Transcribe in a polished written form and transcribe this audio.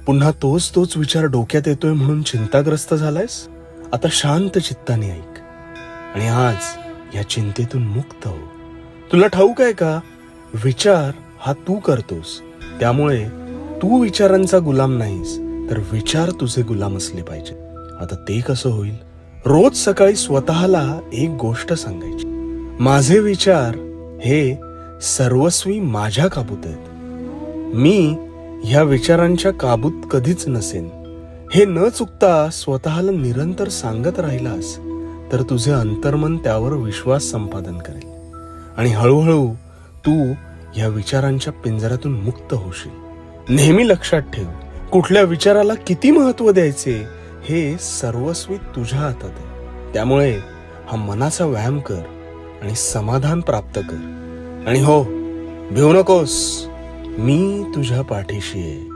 पुन्हा तोच तोच विचार डोक्यात येतोय म्हणून चिंताग्रस्त झालायस? आता शांत चित्ताने ऐक आणि आज या चिंतेतून मुक्त हो. तुला ठाऊक आहे का, विचार हा तू करतोस. त्यामुळे तू विचारांचा गुलाम नाहीस, तर विचार तुझे गुलाम असले पाहिजे. आता ते कसं होईल? रोज सकाळी स्वतःला एक गोष्ट सांगायची, माझे विचार हे सर्वस्वी माझ्या काबूत आहेत. मी ह्या विचारांच्या काबूत कधीच नसेन. हे न चुकता स्वतःला निरंतर सांगत राहिलास तर तुझे अंतर्मन त्यावर विश्वास संपादन करेल आणि हळूहळू तू ह्या विचारांच्या पिंजऱ्यातून मुक्त होशील. नेहमी लक्षात ठेव, कुठल्या विचाराला किती महत्व द्यायचे हे सर्वस्वी तुझ्या हातात आहे. त्यामुळे हा मनाचा व्यायाम कर आणि समाधान प्राप्त कर. आणि हो, भिवू नकोस, मी तुझ्या पाठीशी आहे.